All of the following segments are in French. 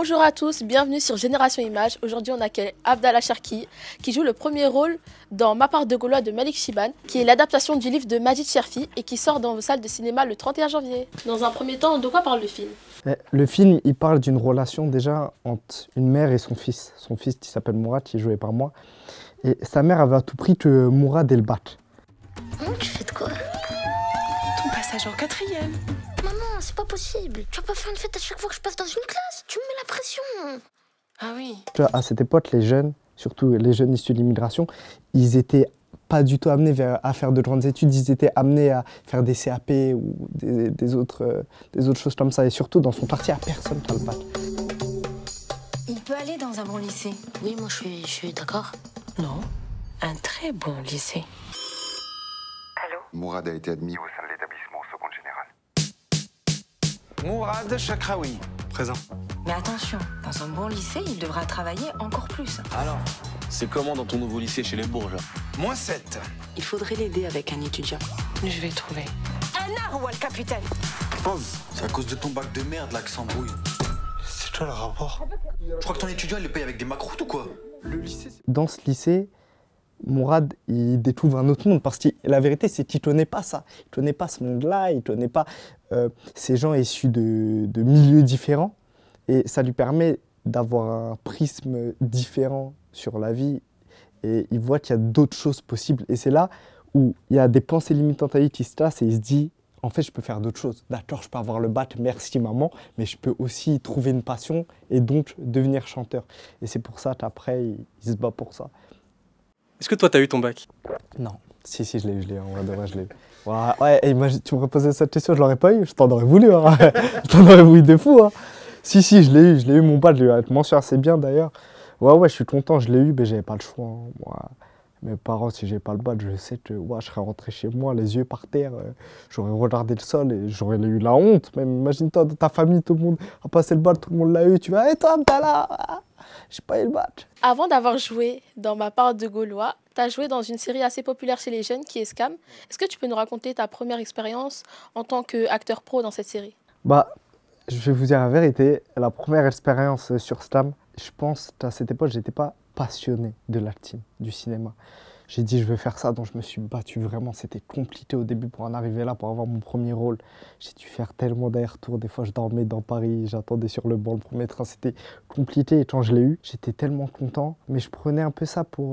Bonjour à tous, bienvenue sur Génération Images. Aujourd'hui, on accueille Abdallah Cherki qui joue le premier rôle dans Ma part de Gaulois de Malik Chiban, qui est l'adaptation du livre de Majid Cherfi et qui sort dans vos salles de cinéma le 31 janvier. Dans un premier temps, de quoi parle le film? Le film, il parle d'une relation déjà entre une mère et son fils. Son fils qui s'appelle Mourad, qui est joué par moi. Et sa mère avait à tout prix que Mourad ait le bac. Tu fais de quoi? Ton passage en 4e. Maman, c'est pas possible. Tu vas pas faire une fête à chaque fois que je passe dans une classe. Tu me mets la pression. Ah oui. Tu vois, à cette époque, les jeunes, surtout les jeunes issus de l'immigration, ils étaient pas du tout amenés à faire de grandes études, ils étaient amenés à faire des CAP ou des autres choses comme ça. Et surtout, dans son quartier, il n'y a personne qui a le bac. Il peut aller dans un bon lycée. Oui, moi je suis d'accord. Non, un très bon lycée. Mourad a été admis au sein de l'établissement seconde générale. Mourad Chakraoui, présent. Mais attention, dans un bon lycée, il devra travailler encore plus. Alors, c'est comment dans ton nouveau lycée chez les Bourges? -7. Il faudrait l'aider avec un étudiant. Je vais le trouver. Un narwhal, capitaine. Pause. C'est à cause de ton bac de merde là que ça embrouille. C'est quoi le rapport? Je crois que ton étudiant il le paye avec des macroutes ou quoi? Le lycée, Dans ce lycée, Mourad, il découvre un autre monde parce que la vérité, c'est qu'il ne connaît pas ça. Il ne connaît pas ce monde-là, il ne connaît pas ces gens issus de milieux différents. Et ça lui permet d'avoir un prisme différent sur la vie. Et il voit qu'il y a d'autres choses possibles. Et c'est là où il y a des pensées limitantes à lui qui se tassent et il se dit, en fait, je peux faire d'autres choses. D'accord, je peux avoir le bac, merci maman, mais je peux aussi trouver une passion et donc devenir chanteur. Et c'est pour ça qu'après, il se bat pour ça. Est-ce que toi, t'as eu ton bac? Non. Si, je l'ai eu, en vrai de vrai, je l'ai eu. Ouais, et imagine, tu m'aurais posé cette question, je l'aurais pas eu, je t'en aurais voulu, hein. Je t'en aurais voulu de fou, hein. Si, je l'ai eu, mon bac, je l'ai eu avec mention assez bien d'ailleurs. Ouais, je suis content, je l'ai eu, mais j'avais pas le choix, hein. Moi, mes parents, si j'avais pas le bac, je sais que je serais rentré chez moi, les yeux par terre, j'aurais regardé le sol et j'aurais eu la honte. Même imagine-toi, dans ta famille, tout le monde a passé le bac, tout le monde l'a eu, tu vas, et toi, Abdallah, j'ai pas eu le bac. Avant d'avoir joué dans Ma part de Gaulois, tu as joué dans une série assez populaire chez les jeunes qui est Scam. Est-ce que tu peux nous raconter ta première expérience en tant qu'acteur pro dans cette série? Je vais vous dire la vérité, la première expérience sur Scam, je pense qu'à cette époque, j'étais pas passionné de l'acting, du cinéma. J'ai dit, je vais faire ça, donc je me suis battu vraiment. C'était compliqué au début pour en arriver là, pour avoir mon premier rôle. J'ai dû faire tellement d'allers-retours. Des fois, je dormais dans Paris, j'attendais sur le banc le premier train. C'était compliqué et quand je l'ai eu, j'étais tellement content. Mais je prenais un peu ça pour...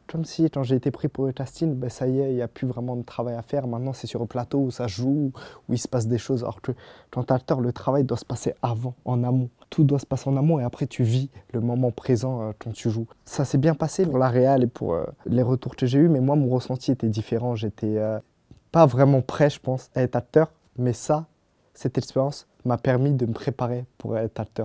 comme si, quand j'ai été pris pour le casting, ben, ça y est, il n'y a plus vraiment de travail à faire. Maintenant, c'est sur le plateau où ça joue, où il se passe des choses. Alors que quand t'es acteur, le travail doit se passer avant, en amont. Tout doit se passer en amont et après, tu vis le moment présent quand tu joues. Ça s'est bien passé pour la réal et pour les retours que j'ai eu, mais moi, mon ressenti était différent. J'étais pas vraiment prêt, je pense, à être acteur, mais cette expérience m'a permis de me préparer pour être acteur.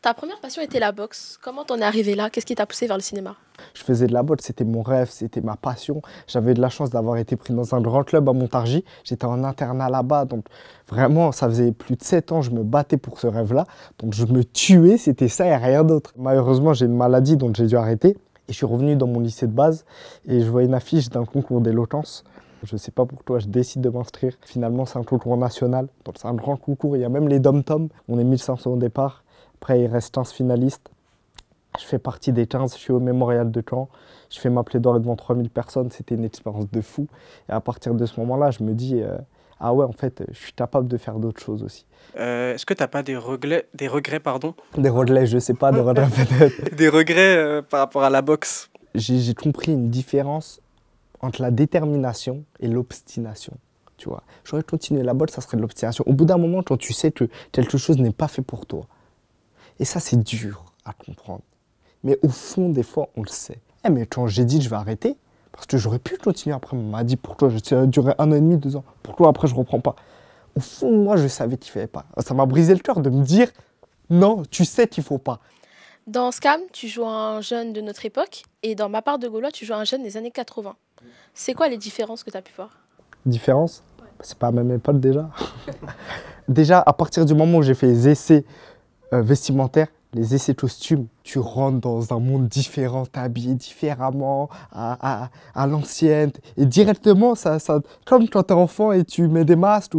Ta première passion était la boxe. Comment t'en es arrivé là? Qu'est-ce qui t'a poussé vers le cinéma? Je faisais de la boxe, c'était mon rêve, c'était ma passion. J'avais de la chance d'avoir été pris dans un grand club à Montargis. J'étais en internat là-bas, donc vraiment, ça faisait plus de 7 ans, je me battais pour ce rêve-là. Donc je me tuais, c'était ça et rien d'autre. Malheureusement, j'ai une maladie, donc j'ai dû arrêter. Et je suis revenu dans mon lycée de base et je vois une affiche d'un concours d'éloquence. Je ne sais pas pourquoi, je décide de m'inscrire. Finalement, c'est un concours national, donc c'est un grand concours. Il y a même les dom-toms, on est 1500 au départ. Après, il reste 15 finalistes. Je fais partie des 15, je suis au mémorial de Caen. Je fais ma plaidoirie devant 3000 personnes, c'était une expérience de fou. Et à partir de ce moment-là, je me dis, ah ouais, en fait, je suis capable de faire d'autres choses aussi. Est-ce que t'as pas des regrets, pardon? Des regrets, je sais pas, des regrets peut-être. Des regrets par rapport à la boxe? J'ai compris une différence entre la détermination et l'obstination. Tu vois, j'aurais continué la boxe, ça serait de l'obstination. Au bout d'un moment, quand tu sais que quelque chose n'est pas fait pour toi, et ça, c'est dur à comprendre. Mais au fond, des fois, on le sait. Mais quand j'ai dit que je vais arrêter, parce que j'aurais pu continuer après, on m'a dit pourquoi, ça a duré 1 an et demi, 2 ans. Pourquoi après, je reprends pas? Au fond, moi, je savais qu'il ne fallait pas. Ça m'a brisé le cœur de me dire, non, tu sais qu'il ne faut pas. Dans Scam, tu joues un jeune de notre époque et dans Ma part de Gaulois, tu joues un jeune des années 80. C'est quoi les différences que tu as pu voir? Différence? C'est pas à la même époque déjà. Déjà, à partir du moment où j'ai fait les essais vestimentaires, les essais costumes, tu rentres dans un monde différent, t'es habillé différemment, à l'ancienne. Et directement, comme quand t'es enfant et tu mets des masques,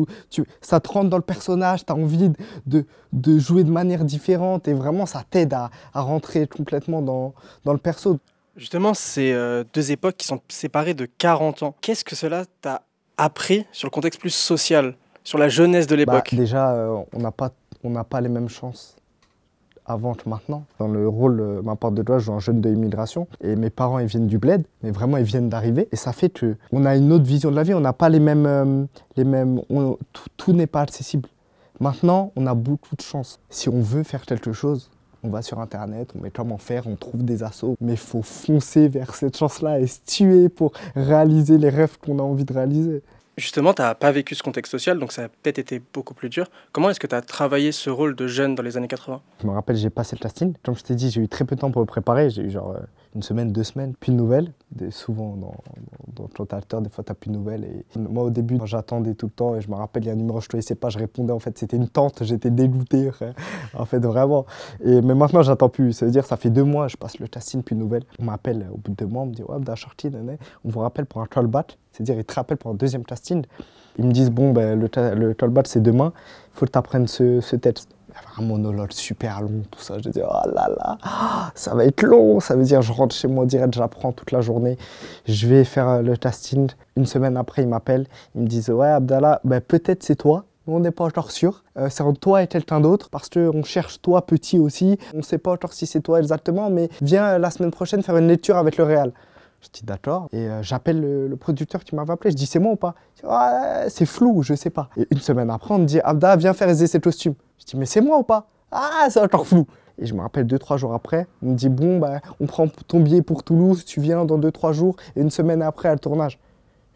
ça te rentre dans le personnage, t'as envie de jouer de manière différente. Et vraiment, ça t'aide à rentrer complètement dans le perso. Justement, c'est deux époques qui sont séparées de 40 ans. Qu'est-ce que cela t'a appris sur le contexte plus social, sur la jeunesse de l'époque? Déjà, on n'a pas les mêmes chances avant que maintenant. Dans le rôle, ma part de doigt, je joue un jeune de l'immigration. Et mes parents, ils viennent du bled, mais vraiment, ils viennent d'arriver. Et ça fait qu'on a une autre vision de la vie. On n'a pas les mêmes... tout n'est pas accessible. Maintenant, on a beaucoup de chance. Si on veut faire quelque chose, on va sur Internet, on met comment faire, on trouve des assos. Mais il faut foncer vers cette chance-là et se tuer pour réaliser les rêves qu'on a envie de réaliser. Justement, tu n'as pas vécu ce contexte social, donc ça a peut-être été beaucoup plus dur. Comment est-ce que tu as travaillé ce rôle de jeune dans les années 80? Je me rappelle, j'ai passé le casting. Comme je t'ai dit, j'ai eu très peu de temps pour le préparer. J'ai eu genre une semaine, 2 semaines, plus de nouvelles. Souvent, quand t'es acteur, des fois, t'as plus de nouvelles. Et moi, au début, j'attendais tout le temps. Et je me rappelle, il y a un numéro, je ne connaissais pas, je répondais. En fait, c'était une tante, j'étais dégoûté. En fait, vraiment. Mais maintenant, j'attends plus. Ça veut dire, ça fait 2 mois, je passe le casting, plus de nouvelles. On m'appelle au bout de 2 mois, on me dit, ouais, Abda Sharki, on vous rappelle pour un callback. C'est-à-dire, ils te rappellent pour un deuxième casting. Ils me disent, bon, ben, le callback, c'est demain. Il faut que tu apprennes ce texte. Il y avait un monologue super long, tout ça. Je dis, oh là là, ça va être long. Ça veut dire, je rentre chez moi direct, j'apprends toute la journée. Je vais faire le casting. Une semaine après, ils m'appellent. Ils me disent, ouais, Abdallah, ben, peut-être c'est toi. On n'est pas encore sûr. C'est entre toi et quelqu'un d'autre parce qu'on cherche toi petit aussi. On ne sait pas encore si c'est toi exactement, mais viens la semaine prochaine faire une lecture avec le réal. Je dis d'accord. Et j'appelle le producteur qui m'avait appelé. Je dis, c'est moi ou pas? Ouais, c'est flou, je sais pas. Et une semaine après, on me dit, Abda, viens faire les essais costumes. Je dis, mais c'est moi ou pas? Ah, c'est encore flou. Et je me rappelle 2-3 jours après, on me dit, bon, bah, on prend ton billet pour Toulouse, tu viens dans 2-3 jours. Et une semaine après, à le tournage.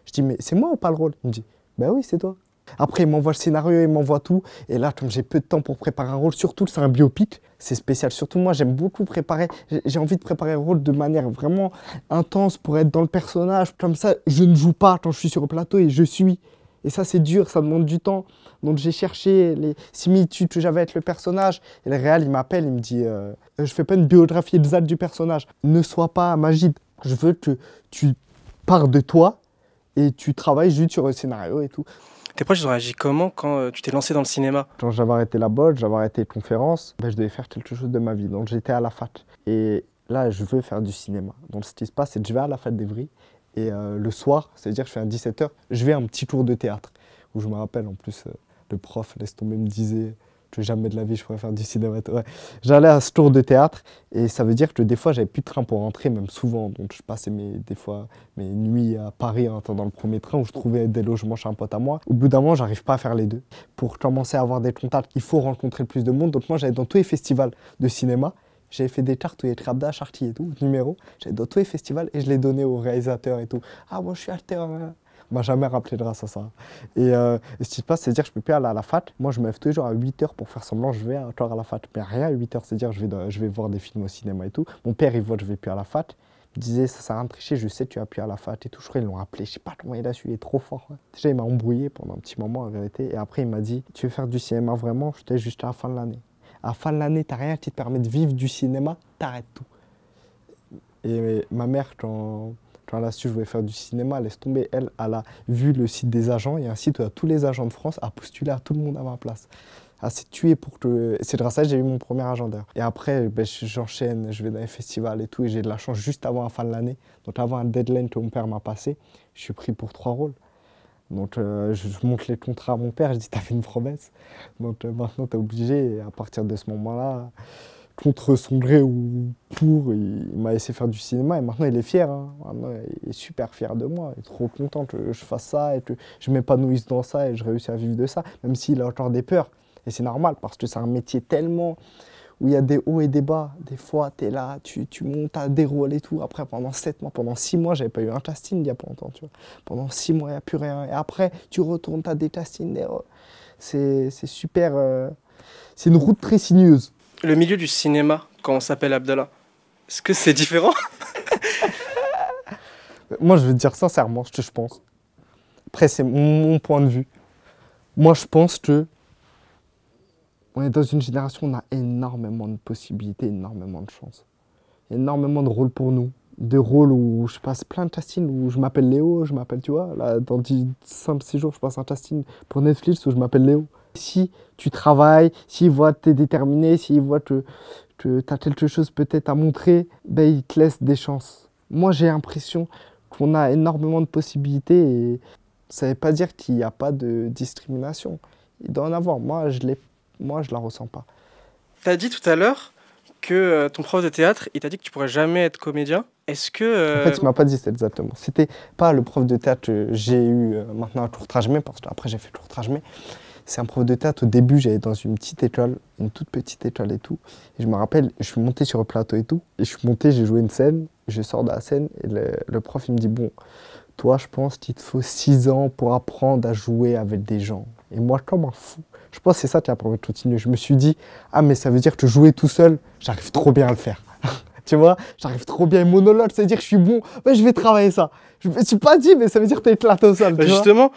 Je dis, mais c'est moi ou pas le rôle? Il me dit, bah oui, c'est toi. Après, il m'envoie le scénario, il m'envoie tout. Et là, comme j'ai peu de temps pour préparer un rôle, surtout que c'est un biopic, c'est spécial. Surtout moi, j'aime beaucoup préparer. J'ai envie de préparer le rôle de manière vraiment intense pour être dans le personnage. Comme ça, je ne joue pas quand je suis sur le plateau et je suis. Et ça, c'est dur, ça demande du temps. Donc, j'ai cherché les similitudes que j'avais avec le personnage. Et le réal, il m'appelle, il me dit je fais pas une biographie exacte du personnage. Ne sois pas Majid. Je veux que tu pars de toi et tu travailles juste sur le scénario et tout. Tes proches, ils ont réagi comment quand tu t'es lancé dans le cinéma? Quand j'avais arrêté la botte, j'avais arrêté les conférences, ben, je devais faire quelque chose de ma vie. Donc j'étais à la fac. Et là, je veux faire du cinéma. Donc ce qui se passe, c'est que je vais à la fac d'Evry. Et le soir, c'est-à-dire que je fais à 17h, je vais à un petit cours de théâtre. Où je me rappelle, en plus, le prof, laisse tomber, me disait que jamais de la vie je pourrais faire du cinéma. Ouais. J'allais à ce cours de théâtre. Et ça veut dire que des fois, j'avais plus de train pour rentrer, même souvent. Donc je passais des fois mes nuits à Paris en attendant le premier train où je trouvais des logements chez un pote à moi. Au bout d'un moment, j'arrive pas à faire les deux. Pour commencer à avoir des contacts, il faut rencontrer le plus de monde. Donc moi, j'allais dans tous les festivals de cinéma. J'avais fait des cartes où il y avait Abda Sharki et tout, numéro. J'allais dans tous les festivals et je les donnais aux réalisateurs et tout. Ah, moi, je suis acteur. On m'a jamais rappelé grâce à ça. Et ce qui se passe, c'est dire que je peux plus aller à la fac. Moi, je me lève tous les jours à 8h pour faire semblant, je vais encore à la fac. Mais rien à 8h, c'est-à-dire je vais voir des films au cinéma et tout. Mon père, il voit que je vais plus à la fac. Il me disait, ça sert à rien de tricher, je sais que tu as plus à la fac et tout. Je crois qu'ils l'ont appelé, je sais pas comment il a su, il est trop fort. Ouais. Déjà, il m'a embrouillé pendant un petit moment, en vérité. Et après, il m'a dit, tu veux faire du cinéma vraiment? Je t'ai juste à la fin de l'année. À la fin de l'année, t'as rien qui te permet de vivre du cinéma, t'arrêtes tout. Et ma mère, quand elle a su que je voulais faire du cinéma, elle laisse tomber. Elle a vu le site des agents. Il y a un site où il y a tous les agents de France à postuler à tout le monde à ma place. Elle s'est tuée pour que... C'est grâce à ça que j'ai eu mon premier agent d'air. Et après, ben, j'enchaîne, je vais dans les festivals et tout. Et j'ai de la chance juste avant la fin de l'année. Donc avant un deadline que mon père m'a passé, je suis pris pour 3 rôles. Donc je montre les contrats à mon père, je dis t'as fait une promesse. Donc maintenant t'es obligé. Et à partir de ce moment-là, contre son gré ou pour, il m'a laissé faire du cinéma et maintenant il est fier. Hein. Maintenant, il est super fier de moi, il est trop content que je fasse ça et que je m'épanouisse dans ça et je réussis à vivre de ça, même s'il a encore des peurs. Et c'est normal parce que c'est un métier tellement où il y a des hauts et des bas. Des fois, tu es là, tu montes à des rôles et tout. Après, pendant 7 mois, pendant 6 mois, j'avais pas eu un casting il n'y a pas longtemps. Tu vois. Pendant 6 mois, il n'y a plus rien. Et après, tu retournes, tu as des castings, des rôles. C'est super... c'est une route très sinueuse. Le milieu du cinéma, quand on s'appelle Abdallah, est-ce que c'est différent? Moi, je vais te dire sincèrement ce que je pense. Après, c'est mon point de vue. Moi, je pense que On est dans une génération où on a énormément de possibilités, énormément de chances. Énormément de rôles pour nous. De rôles où je passe plein de castings, où je m'appelle Léo, je m'appelle, tu vois, là, dans 5-6 jours, je passe un casting pour Netflix où je m'appelle Léo. Si tu travailles, s'ils voient que tu es déterminé, s'ils voient que tu as quelque chose peut-être à montrer, ben, ils te laissent des chances. Moi, j'ai l'impression qu'on a énormément de possibilités et ça ne veut pas dire qu'il n'y a pas de discrimination. Il doit en avoir. Moi, je la ressens pas. Tu as dit tout à l'heure que ton prof de théâtre, il t'a dit que tu pourrais jamais être comédien. Est-ce que... En fait, il m'a pas dit ça exactement. C'était pas le prof de théâtre que j'ai eu maintenant à Tourtrajmé, parce qu'après j'ai fait Tourtrajmé. C'est un prof de théâtre. Au début, j'allais dans une petite école, une toute petite école et tout. Et je me rappelle, je suis monté sur le plateau et tout. Et je suis monté, j'ai joué une scène, je sors de la scène et le prof il me dit bon, toi, je pense qu'il te faut 6 ans pour apprendre à jouer avec des gens. Et moi, comme un fou, je pense que c'est ça qui a permis de continuer. Je me suis dit, ah, mais ça veut dire que jouer tout seul, j'arrive trop bien à le faire. Tu vois, j'arrive trop bien. Monologue, ça veut dire que je suis bon. Ouais, je vais travailler ça. Je me suis pas dit, mais ça veut dire que t'es éclaté au sol. Justement,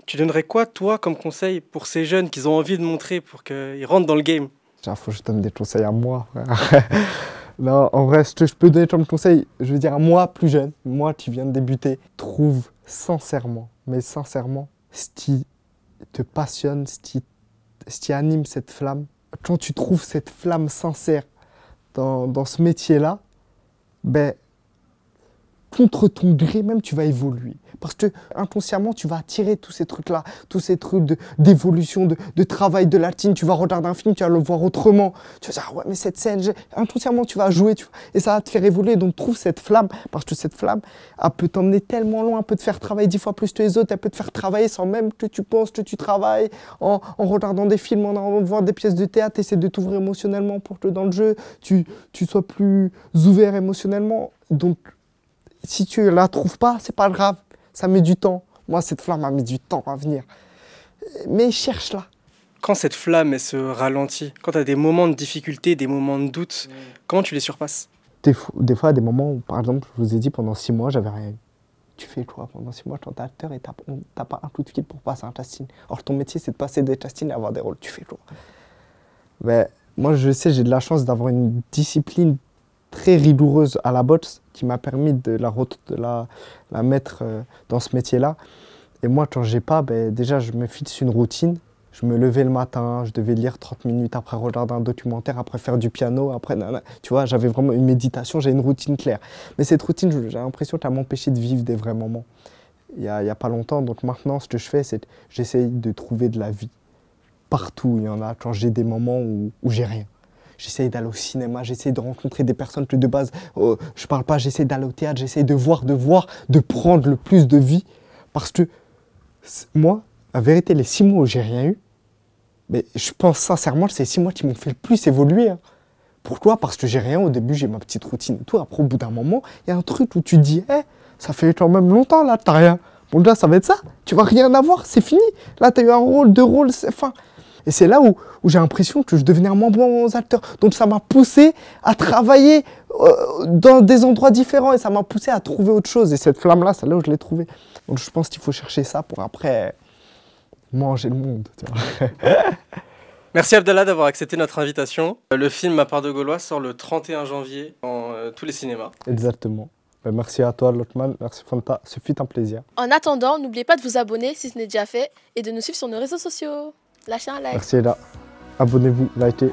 tu donnerais quoi, toi, comme conseil pour ces jeunes qui ont envie de montrer pour qu'ils rentrent dans le game? Il faut que je donne des conseils à moi, frère. Non, en vrai, ce que je peux donner comme conseil, je veux dire à moi, plus jeune, moi qui viens de débuter, trouve sincèrement, mais sincèrement, ce qui te passionne, ce qui anime cette flamme. Quand tu trouves cette flamme sincère dans ce métier-là, ben, contre ton gré même, tu vas évoluer. Parce que inconsciemment, tu vas attirer tous ces trucs-là, tous ces trucs d'évolution, de travail de la team. Tu vas regarder un film, tu vas le voir autrement. Tu vas dire, ah ouais, mais cette scène, inconsciemment, tu vas jouer, et ça va te faire évoluer. Donc, trouve cette flamme, parce que cette flamme, elle peut t'emmener tellement loin, elle peut te faire travailler 10 fois plus que les autres, elle peut te faire travailler sans même que tu penses que tu travailles, en regardant des films, en allant voir des pièces de théâtre, essayer de t'ouvrir émotionnellement pour que dans le jeu, tu sois plus ouvert émotionnellement. Donc, si tu la trouves pas, c'est pas grave. Ça met du temps. Moi, cette flamme a mis du temps à venir. Mais cherche-la. Quand cette flamme, elle se ralentit, quand tu as des moments de difficulté, des moments de doute, comment tu les surpasses? Des fois, à des moments où, par exemple, je vous ai dit, pendant 6 mois, j'avais rien eu. Tu fais quoi pendant 6 mois quand t'es acteur et t'as pas un coup de fil pour passer un casting? Or, ton métier, c'est de passer des castings et avoir des rôles. Tu fais quoi? Ben, moi, je sais, j'ai de la chance d'avoir une discipline très rigoureuse à la boxe qui m'a permis de la mettre dans ce métier-là. Et moi, quand j'ai pas, ben, déjà, je me fixe une routine. Je me levais le matin, je devais lire 30 minutes, après regarder un documentaire, après faire du piano, après... Tu vois, j'avais vraiment une méditation, j'ai une routine claire. Mais cette routine, j'ai l'impression qu'elle m'empêchait de vivre des vrais moments. Il y a pas longtemps, donc maintenant, ce que je fais, c'est que j'essaye de trouver de la vie. Partout, il y en a, quand j'ai des moments où j'ai rien. J'essaye d'aller au cinéma, j'essaye de rencontrer des personnes que de base, je parle pas, j'essaye d'aller au théâtre, j'essaye de voir, de prendre le plus de vie. Parce que moi, la vérité, les 6 mois où j'ai rien eu, mais je pense sincèrement que c'est 6 mois qui m'ont fait le plus évoluer. Hein. Pourquoi? Parce que j'ai rien, au début j'ai ma petite routine et tout. Après, au bout d'un moment, il y a un truc où tu te dis, hey, ça fait quand même longtemps là, t'as rien. Bon, là, ça va être ça, tu vas rien avoir, c'est fini. Là, t'as eu un rôle, 2 rôles, c'est fin. Et c'est là où j'ai l'impression que je devenais un moins bon acteur. Donc ça m'a poussé à travailler dans des endroits différents et ça m'a poussé à trouver autre chose. Et cette flamme-là, c'est là où je l'ai trouvée. Donc je pense qu'il faut chercher ça pour après manger le monde. Tu vois. Merci Abdallah d'avoir accepté notre invitation. Le film Ma part de Gaulois sort le 31 janvier dans tous les cinémas. Exactement. Merci à toi, Lotman. Merci Fanta. Ce fut un plaisir. En attendant, n'oubliez pas de vous abonner si ce n'est déjà fait et de nous suivre sur nos réseaux sociaux. Lâchez un like. Merci là. Abonnez-vous, likez.